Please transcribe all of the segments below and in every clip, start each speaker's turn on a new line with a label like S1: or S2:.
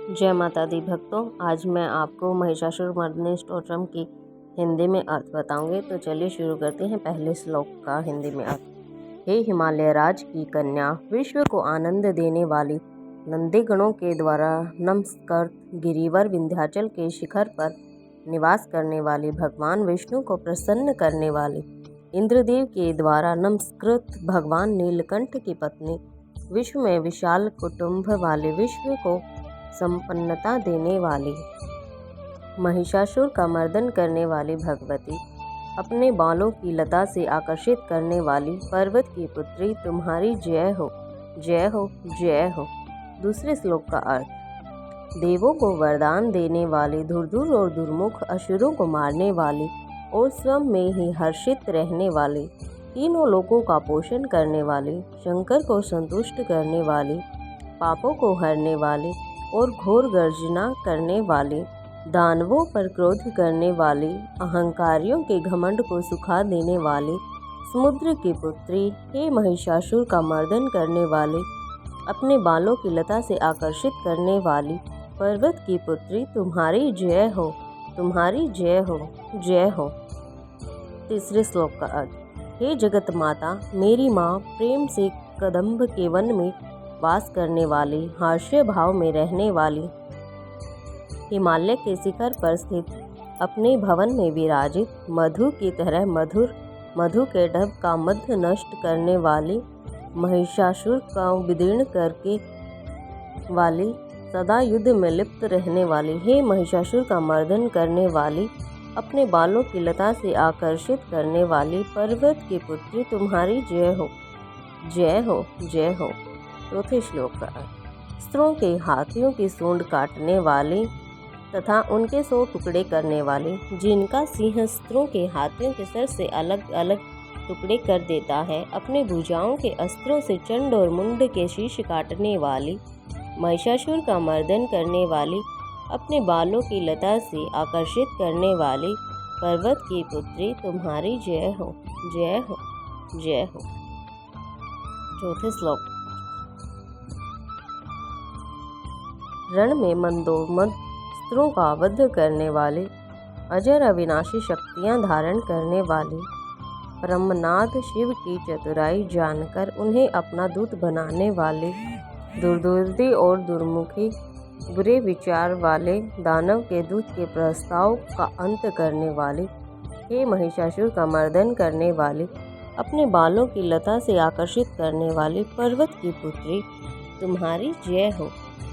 S1: जय माता दी भक्तों, आज मैं आपको महिषासुरमर्दिनी स्तोत्रम की हिंदी में अर्थ बताऊंगी। तो चलिए शुरू करते हैं पहले श्लोक का हिंदी में अर्थ। हे हिमालय राज की कन्या, विश्व को आनंद देने वाली, नंदीगणों के द्वारा नमस्कृत, गिरिवर विंध्याचल के शिखर पर निवास करने वाली, भगवान विष्णु को प्रसन्न करने वाली, इंद्रदेव के द्वारा नमस्कृत भगवान नीलकंठ की पत्नी, विश्व में विशाल कुटुंब वाले, विश्व को संपन्नता देने वाली, महिषासुर का मर्दन करने वाली भगवती, अपने बालों की लता से आकर्षित करने वाली, पर्वत की पुत्री, तुम्हारी जय हो, जय हो, जय हो। दूसरे श्लोक का अर्थ। देवों को वरदान देने वाली, धुरधुर और दुर्मुख असुरों को मारने वाली और स्वयं में ही हर्षित रहने वाली, तीनों लोकों का पोषण करने वाली, शंकर को संतुष्ट करने वाली, पापों को हरने वाली और घोर गर्जना करने वाली, दानवों पर क्रोध करने वाली, अहंकारियों के घमंड को सुखा देने वाली, समुद्र की पुत्री, हे महिषासुर का मर्दन करने वाली, अपने बालों की लता से आकर्षित करने वाली, पर्वत की पुत्री, तुम्हारी जय हो, तुम्हारी जय हो, जय हो। तीसरे श्लोक का अर्थ। हे जगत माता, मेरी माँ, प्रेम से कदम्ब के वन में वास करने वाली, हास्य भाव में रहने वाली, हिमालय के शिखर पर स्थित, अपने भवन में विराजित, मधु की तरह मधुर, मधु के डब का मध्य नष्ट करने वाली, महिषासुर का विदीर्ण करके वाली, सदा युद्ध में लिप्त रहने वाली, हे महिषासुर का मर्दन करने वाली, अपने बालों की लता से आकर्षित करने वाली, पर्वत की पुत्री, तुम्हारी जय हो, जय हो, जय हो। चौथे श्लोक का अर्थ। अस्त्रों के हाथियों की सूंड काटने वाली तथा उनके 100 टुकड़े करने वाली, जिनका सिंह अस्त्रों के हाथियों के सर से अलग अलग टुकड़े कर देता है, अपने भुजाओं के अस्त्रों से चंड और मुंड के शीश काटने वाली, महिषासुर का मर्दन करने वाली, अपने बालों की लता से आकर्षित करने वाली, पर्वत की पुत्री, तुम्हारी जय हो, जय हो, जय हो। चौथे श्लोक। रण में मंदोमद अस्त्रों का वध करने वाली, अजर अविनाशी शक्तियां धारण करने वाली, ब्रह्मनाथ शिव की चतुराई जानकर उन्हें अपना दूत बनाने वाले, दुर्दुर्दी और दुर्मुखी, बुरे विचार वाले, दानव के दूत के प्रस्ताव का अंत करने वाली, हे महिषासुर का मर्दन करने वाली, अपने बालों की लता से आकर्षित करने वाली, पर्वत की पुत्री, तुम्हारी जय हो,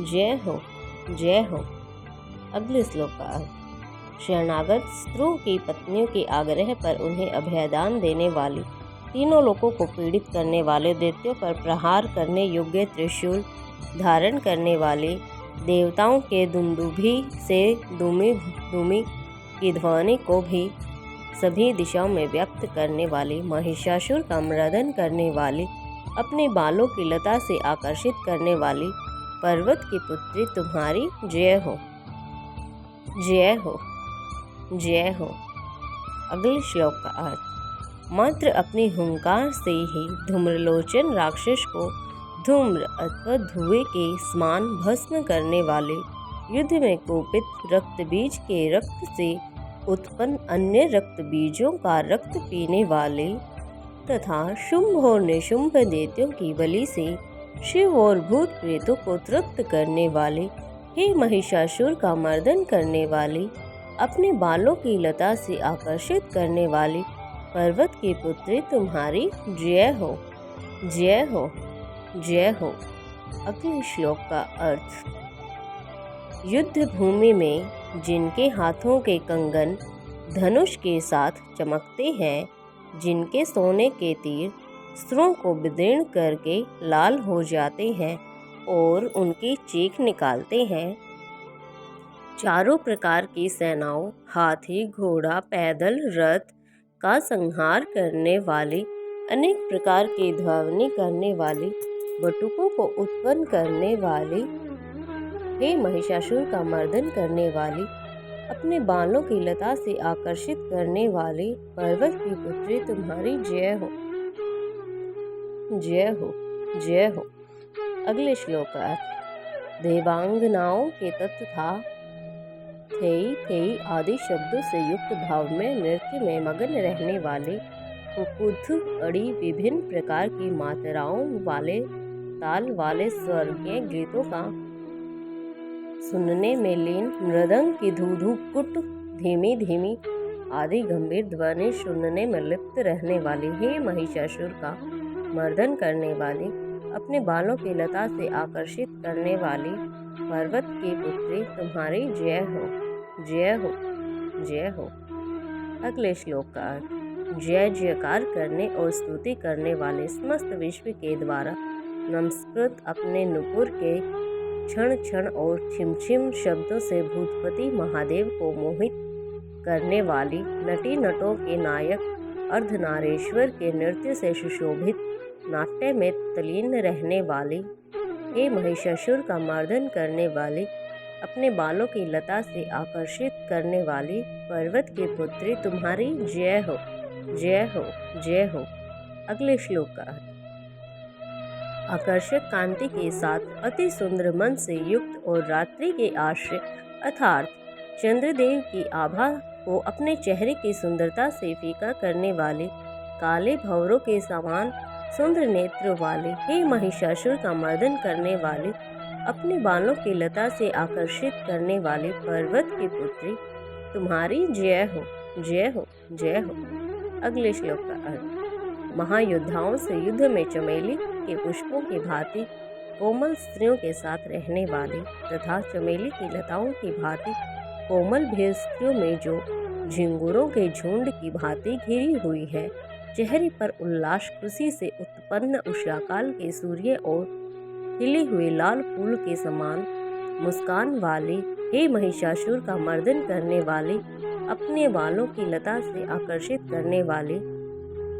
S1: जय हो, जय हो। अगले श्लोक का अर्थ। शरणागत स्त्रियों की पत्नियों के आग्रह पर उन्हें अभयदान देने वाली, तीनों लोगों को पीड़ित करने वाले, दैत्यों पर प्रहार करने योग्य त्रिशूल धारण करने वाले, देवताओं के दुंदुभी से दुमी दुमी की ध्वनि को भी सभी दिशाओं में व्यक्त करने वाली, महिषासुर का मर्दन करने वाली, अपने बालों की लता से आकर्षित करने वाली, पर्वत की पुत्री, तुम्हारी जय हो, जय हो, जय हो। अगले श्लोक का अर्थ। मात्र अपनी हुंकार से ही धूम्रलोचन राक्षस को धूम्र अथवा धुएं के समान भस्म करने वाले, युद्ध में कुपित रक्त बीज के रक्त से उत्पन्न अन्य रक्त बीजों का रक्त पीने वाले तथा शुंभ और निशुंभ दैत्यों की बलि से शिव और भूत प्रेतों को तृप्त करने वाले, हे महिषासुर का मर्दन करने वाली, अपने बालों की लता से आकर्षित करने वाली, पर्वत की पुत्री, तुम्हारी जय हो, जय हो, जय हो। अगले श्लोक का अर्थ। युद्ध भूमि में जिनके हाथों के कंगन धनुष के साथ चमकते हैं, जिनके सोने के तीर अस्त्रों को विदीर्ण करके लाल हो जाते हैं और उनकी चीख निकालते हैं, चारों प्रकार की सेनाओं, हाथी, घोड़ा, पैदल, रथ का संहार करने वाली, अनेक प्रकार की ध्वनि करने वाली, बटुकों को उत्पन्न करने वाली, हे महिषासुर का मर्दन करने वाली, अपने बालों की लता से आकर्षित करने वाली, पर्वत की पुत्री, तुम्हारी जय हो, जय हो, जय हो। अगले श्लोक का अर्थ। देवांगनाओं के तत्व था। थेई थेई आदि शब्दों से युक्त भाव में नृत्य में मगन रहने वाले कुकुध अड़ी विभिन्न प्रकार की मात्राओं वाले ताल वाले स्वर्गीय गीतों का सुनने में लीन, मृदंग की धू कुट धीमी धीमी आदि गंभीर ध्वनि सुनने में लिप्त रहने वाली, हे महिषासुर का मर्दन करने वाली, अपने बालों की लता से आकर्षित करने वाली पर्वत की पुत्री, तुम्हारी जय हो, जय हो, जय हो। अगले श्लोक का अर्थ। जय जयकार करने और स्तुति करने वाले समस्त विश्व के द्वारा नमस्कृत अपने नुपुर के क्षण क्षण और छिम छिम शब्दों से भूतपति महादेव को मोहित करने वाली, नटी नटों के नायक अर्धनारेश्वर के नृत्य से सुशोभित नाट्य में तल्लीन रहने वाली, हे महिषासुर का मर्दन करने वाली, अपने बालों की लता से आकर्षित करने वाली पर्वत की पुत्री, तुम्हारी जय हो, जय हो, जय हो। अगले श्लोक का अर्थ। आकर्षक कांति के साथ अति सुंदर मन से युक्त और रात्रि के आश्रय अर्थात चंद्रदेव की आभा को अपने चेहरे की सुंदरता से फीका करने वाले, काले भंवरों के समान सुंदर नेत्र वाले, हे महिषासुर का मर्दन करने वाले, अपने बालों की लता से आकर्षित करने वाले पर्वत की पुत्री, तुम्हारी जय हो, जय हो, जय हो। अगले श्लोक का अर्थ। महायोद्धाओं से युद्ध में चमेली के पुष्पों की भांति कोमल स्त्रियों के साथ रहने वाली तथा चमेली की लताओं की भांति कोमल भील स्त्रियों में जो झिंगुरों के झुंड की भांति घिरी हुई है, चेहरे पर उल्लास खुशी से उत्पन्न उषाकाल के सूर्य और खिले हुए लाल फूल के समान मुस्कान वाली, हे महिषासुर का मर्दन करने वाली, अपने बालों की लता से आकर्षित करने वाली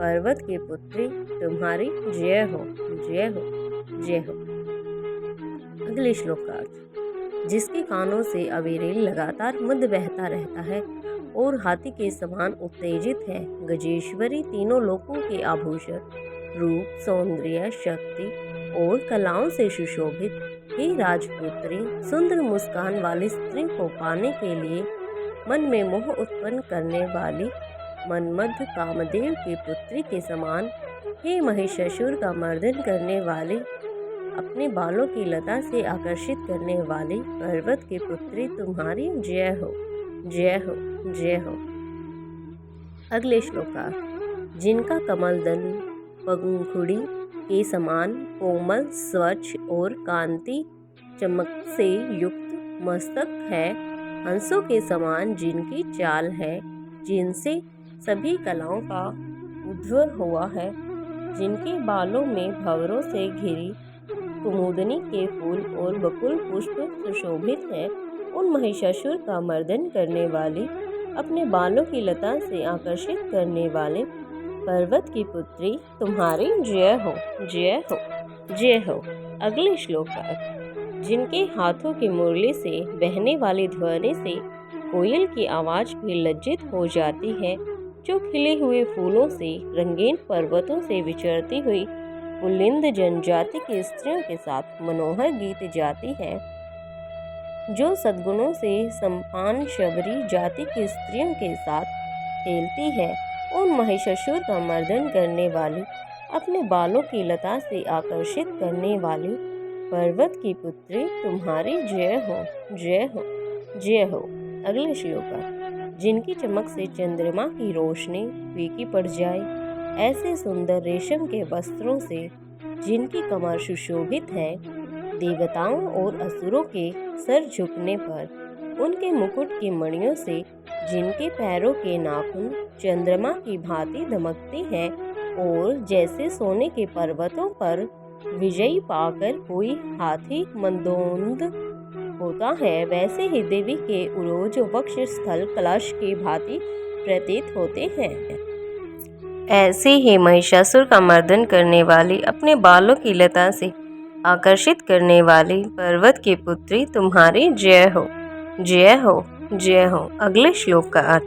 S1: पर्वत की पुत्री, तुम्हारी जय हो, जय हो, जय हो। अगले श्लोक का अर्थ। जिसके कानों से अविरल लगातार मद बहता रहता है और हाथी के समान उत्तेजित है, गजेश्वरी तीनों लोकों के आभूषण, रूप, सौंदर्य, शक्ति और कलाओं से सुशोभित, हे राजपुत्री, सुंदर मुस्कान वाली स्त्री को पाने के लिए मन में मोह उत्पन्न करने वाली मनमद कामदेव की पुत्री के समान, हे महिषासुर का मर्दन करने वाले, अपने बालों की लता से आकर्षित करने वाली पर्वत की पुत्री, तुम्हारी जय हो, जय हो, जय हो। अगले श्लोक का। जिनका कमल दल पंखुड़ी के समान कोमल, स्वच्छ और कांति चमक से युक्त मस्तक है, हंसों के समान जिनकी चाल है, जिनसे सभी कलाओं का उद्भव हुआ है, जिनके बालों में भंवरों से घिरी कुमुदनी के फूल और बकुल पुष्प सुशोभित हैं, उन महिषासुर का मर्दन करने वाली, अपने बालों की लता से आकर्षित करने वाले पर्वत की पुत्री, तुम्हारी जय हो, जय हो, जय हो। अगले श्लोक का। जिनके हाथों की मुरली से बहने वाली ध्वनि से कोयल की आवाज़ भी लज्जित हो जाती है, जो खिले हुए फूलों से रंगीन पर्वतों से विचरती हुई पुलिंद जनजाति की स्त्रियों के साथ मनोहर गीत गाती है, जो सद्गुणों से संपन्न शबरी जाति की स्त्रियों के साथ खेलती है, उन महिषासुर का मर्दन करने वाली, अपने बालों की लता से आकर्षित करने वाली पर्वत की पुत्री, तुम्हारी जय हो, जय हो, जय हो। अगले श्लोक। जिनकी चमक से चंद्रमा की रोशनी फीकी पड़ जाए, ऐसे सुंदर रेशम के वस्त्रों से जिनकी कमर सुशोभित है, देवताओं और असुरों के सर झुकने पर उनके मुकुट की मणियों से जिनके पैरों के नाखून चंद्रमा की भांति दमकते हैं, और जैसे सोने के पर्वतों पर विजयी पाकर कोई हाथी मंदोंद होता है, वैसे ही देवी के उरोज वक्ष स्थल कलश की भांति प्रतीत होते हैं। ऐसे ही महिषासुर का मर्दन करने वाली, अपने बालों की लता से आकर्षित करने वाली पर्वत की पुत्री, तुम्हारी जय हो, जय हो, जय हो। अगले श्लोक का अर्थ।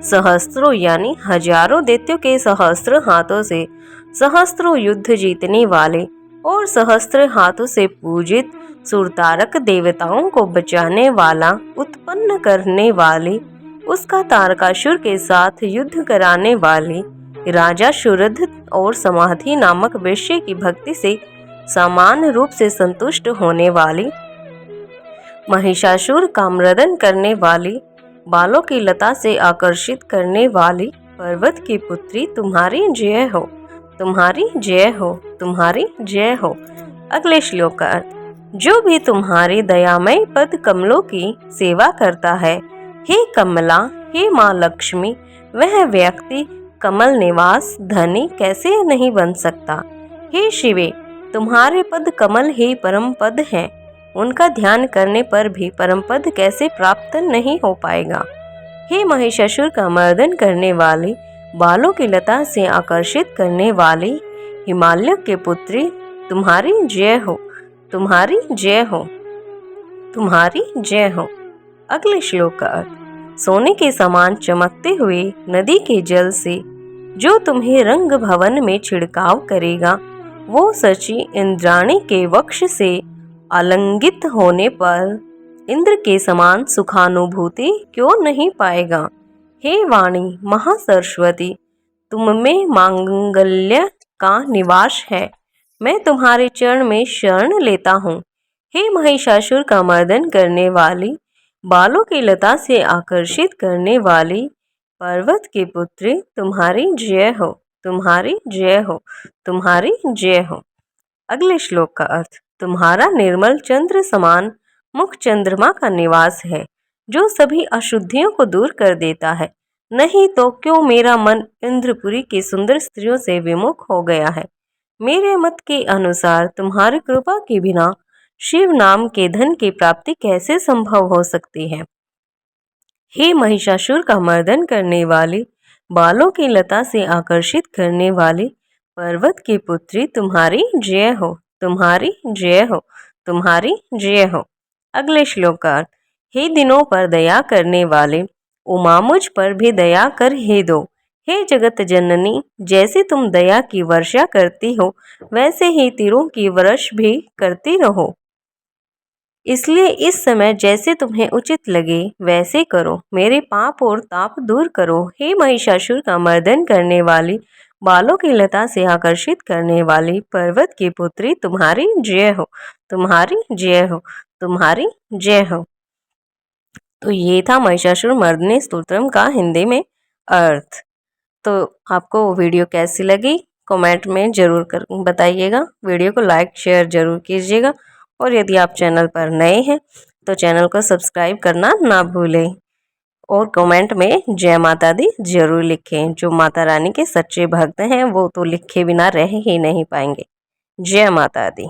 S1: सहस्त्रों यानी हजारों दैत्यों के सहस्त्र हाथों से सहस्त्रों युद्ध जीतने वाले और सहस्त्र हाथों से पूजित सुरतारक देवताओं को बचाने वाला, उत्पन्न करने वाली, उसका तारकासुर के साथ युद्ध कराने वाली, राजा शुरध और समाधि नामक वेश्या की भक्ति से समान रूप से संतुष्ट होने वाली, महिषासुर का मर्दन करने वाली, बालों की लता से आकर्षित करने वाली पर्वत की पुत्री, तुम्हारी जय हो, तुम्हारी जय हो, तुम्हारी जय हो। अगले श्लोक का अर्थ, जो भी तुम्हारी दयामय पद कमलों की सेवा करता है, हे कमला, हे माँ लक्ष्मी, वह व्यक्ति कमल निवास धनी कैसे नहीं बन सकता। हे शिवे, तुम्हारे पद कमल ही परम पद हैं, उनका ध्यान करने पर भी परम पद कैसे प्राप्त नहीं हो पाएगा। हे महिषासुर का मर्दन करने वाली, बालों की लता से आकर्षित करने वाली, हिमालय के पुत्री, तुम्हारी जय हो, तुम्हारी जय हो, तुम्हारी जय हो। अगले श्लोक का अर्थ, सोने के समान चमकते हुए नदी के जल से जो तुम्हें रंग भवन में छिड़काव करेगा, वो सची इंद्राणी के वक्ष से आलिंगित होने पर इंद्र के समान सुखानुभूति क्यों नहीं पाएगा। हे वाणी महासरस्वती, तुम में मांगल्य का निवास है, मैं तुम्हारे चरण में शरण लेता हूँ। हे महिषासुर का मर्दन करने वाली, बालों की लता से आकर्षित करने वाली पर्वत की पुत्री, तुम्हारी जय हो, तुम्हारी जय हो, तुम्हारी जय हो। अगले श्लोक का अर्थ, तुम्हारा निर्मल चंद्र समान मुख चंद्रमा का निवास है, जो सभी अशुद्धियों को दूर कर देता है। नहीं तो क्यों मेरा मन इंद्रपुरी की सुंदर स्त्रियों से विमुख हो गया है। मेरे मत के अनुसार तुम्हारी कृपा के बिना शिव नाम के धन की प्राप्ति कैसे संभव हो सकती है। हे महिषासुर का मर्दन करने वाली, बालों की लता से आकर्षित करने वाली पर्वत की पुत्री, तुम्हारी जय हो, तुम्हारी जय हो, तुम्हारी जय हो। अगले श्लोक का अर्थ, हे दिनों पर दया करने वाले, उमा मुझ पर भी दया कर ही दो। हे जगत जननी, जैसे तुम दया की वर्षा करती हो, वैसे ही तीरों की वर्ष भी करती रहो। इसलिए इस समय जैसे तुम्हें उचित लगे वैसे करो, मेरे पाप और ताप दूर करो। हे महिषासुर का मर्दन करने वाली, बालों की लता से आकर्षित करने वाली पर्वत की पुत्री, तुम्हारी जय हो, तुम्हारी जय हो, तुम्हारी जय हो। तो ये था महिषासुर मर्दनी स्तोत्रम का हिंदी में अर्थ। तो आपको वीडियो कैसी लगी कमेंट में ज़रूर बताइएगा। वीडियो को लाइक शेयर ज़रूर कीजिएगा और यदि आप चैनल पर नए हैं तो चैनल को सब्सक्राइब करना ना भूलें और कमेंट में जय माता दी ज़रूर लिखें। जो माता रानी के सच्चे भक्त हैं वो तो लिखे बिना रह ही नहीं पाएंगे। जय माता दी।